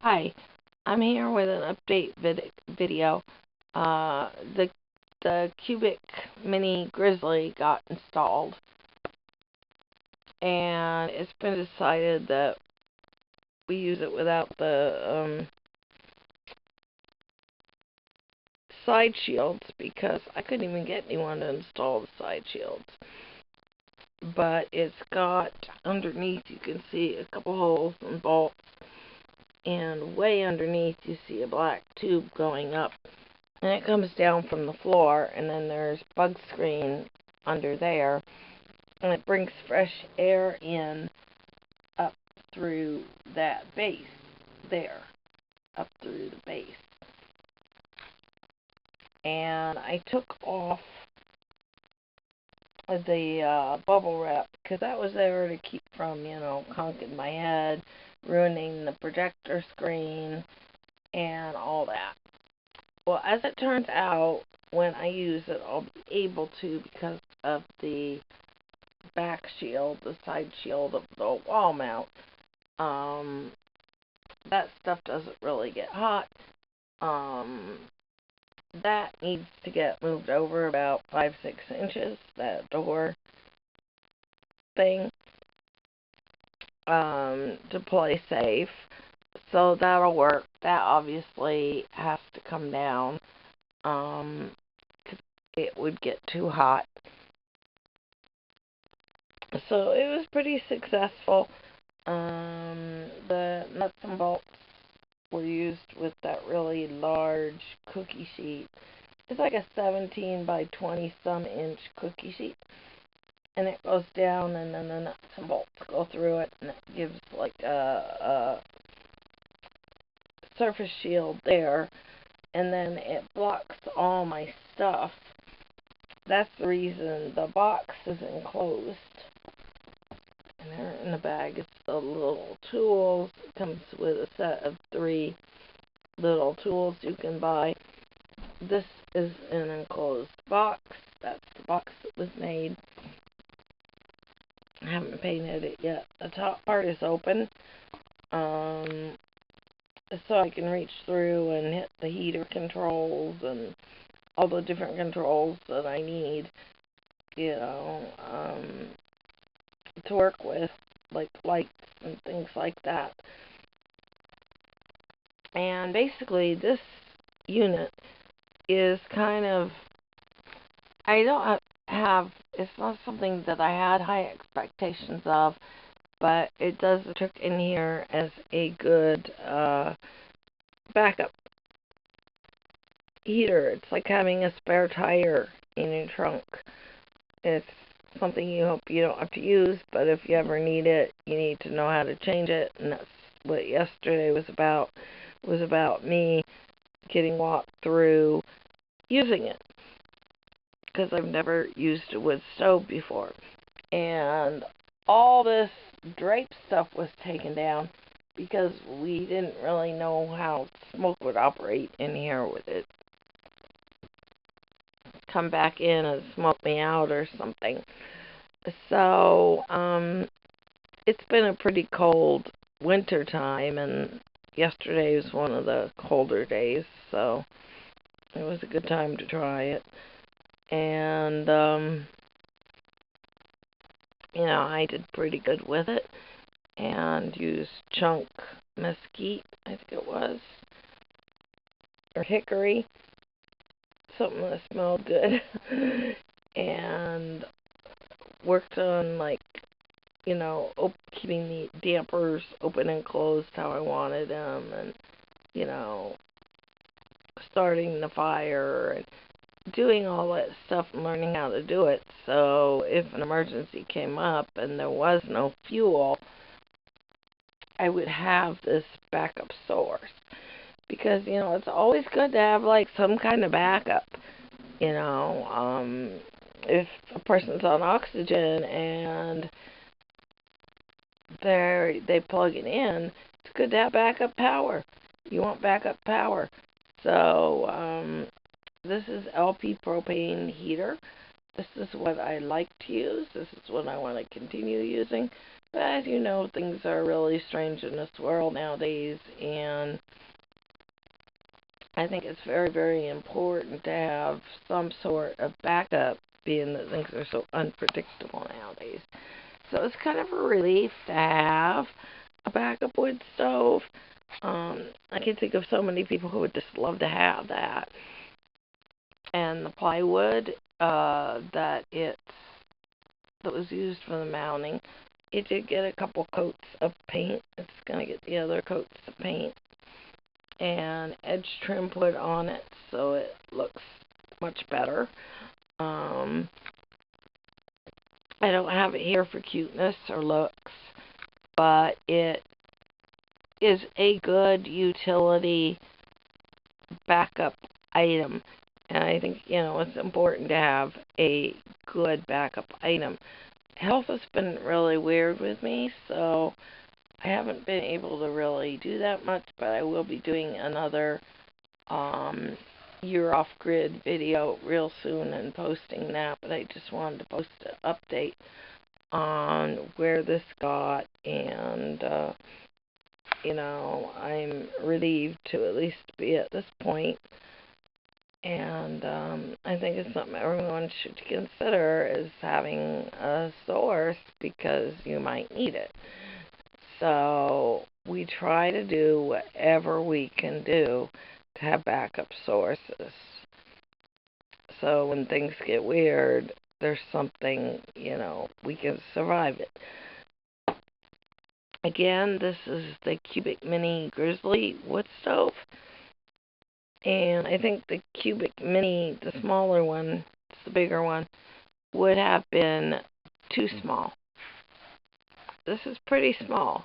Hi, I'm here with an update video. Uh, the the cubic mini Grizzly got installed, and it's been decided that we use it without the side shields because I couldn't even get anyone to install the side shields. But it's got underneath, you can see a couple holes and bolts, and way underneath you see a black tube going up. And it comes down from the floor, and then there's bug screen under there, and it brings fresh air in up through that base there, up through the base. And I took off the bubble wrap because that was there to keep from, conking my head, ruining the projector screen, and all that. Well, as it turns out, when I use it, I'll be able to because of the back shield, the side shield of the wall mount. That stuff doesn't really get hot. That needs to get moved over about 5-6 inches, that door thing, to play safe. So that'll work. That obviously has to come down, because it would get too hot. So it was pretty successful. The nuts and bolts were used with that really large cookie sheet. It's like a 17 by 20 some inch cookie sheet. And it goes down, and then the nuts and bolts go through it, and it gives like a surface shield there. And then it blocks all my stuff. That's the reason the box is enclosed. And there in the bag, it's the little tools. It comes with a set of 3 little tools you can buy. This is an enclosed box. That's the box that was made. I haven't painted it yet. The top part is open, so I can reach through and hit the heater controls and all the different controls that I need, to work with, like lights and things like that. And basically, this unit is kind of, I don't have, it's not something that I had high expectations of, but it does the trick in here as a good backup heater. It's like having a spare tire in your trunk. It's something you hope you don't have to use, but if you ever need it, you need to know how to change it, and that's what yesterday was about. It was about me getting walked through using it, because I've never used a wood stove before. And all this drape stuff was taken down because we didn't really know how smoke would operate in here. With it come back in and smoke me out or something. So it's been a pretty cold winter time, and yesterday was one of the colder days, so it was a good time to try it. And I did pretty good with it, and used chunk mesquite, I think it was, or hickory, something that smelled good, and worked on, like, keeping the dampers open and closed how I wanted them, and, starting the fire, and doing all that stuff and learning how to do it. So if an emergency came up and there was no fuel, I would have this backup source. Because, it's always good to have, like, some kind of backup. If a person's on oxygen and they plug it in, it's good to have backup power. You want backup power. So, this is LP propane heater. This is what I like to use. This is what I want to continue using. But as you know, things are really strange in this world nowadays, and I think it's very, very important to have some sort of backup, being that things are so unpredictable nowadays. So it's kind of a relief to have a backup wood stove. I can think of so many people who would just love to have that. And the plywood that was used for the mounting, it did get a couple coats of paint. It's gonna get the other coats of paint and edge trim put on it, so it looks much better. Um, I don't have it here for cuteness or looks, but it is a good utility backup item. And I think, it's important to have a good backup item. Health has been really weird with me, so I haven't been able to really do that much, but I will be doing another year off grid video real soon and posting that. But I just wanted to post an update on where this got, and I'm relieved to at least be at this point. And I think it's something everyone should consider, is having a source, because you might need it. So we try to do whatever we can do to have backup sources. So when things get weird, there's something, we can survive it. Again, this is the Cubic Mini Grizzly wood stove. And I think the Cubic Mini, the smaller one, it's the bigger one, would have been too small. This is pretty small.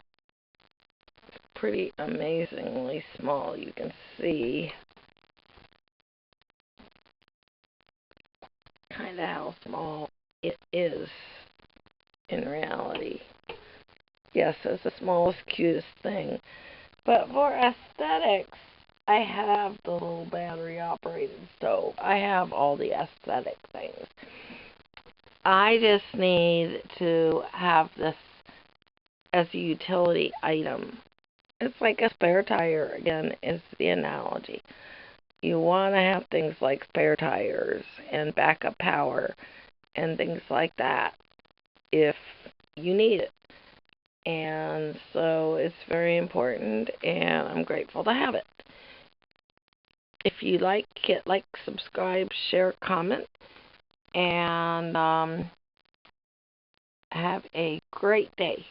Pretty amazingly small. You can see kind of how small it is in reality. Yes, it's the smallest, cutest thing. But for aesthetics, I have the little battery operated stove. I have all the aesthetic things. I just need to have this as a utility item. It's like a spare tire, again, is the analogy. You want to have things like spare tires and backup power and things like that if you need it. And so it's very important, and I'm grateful to have it. If you like it, subscribe, share, comment, and have a great day.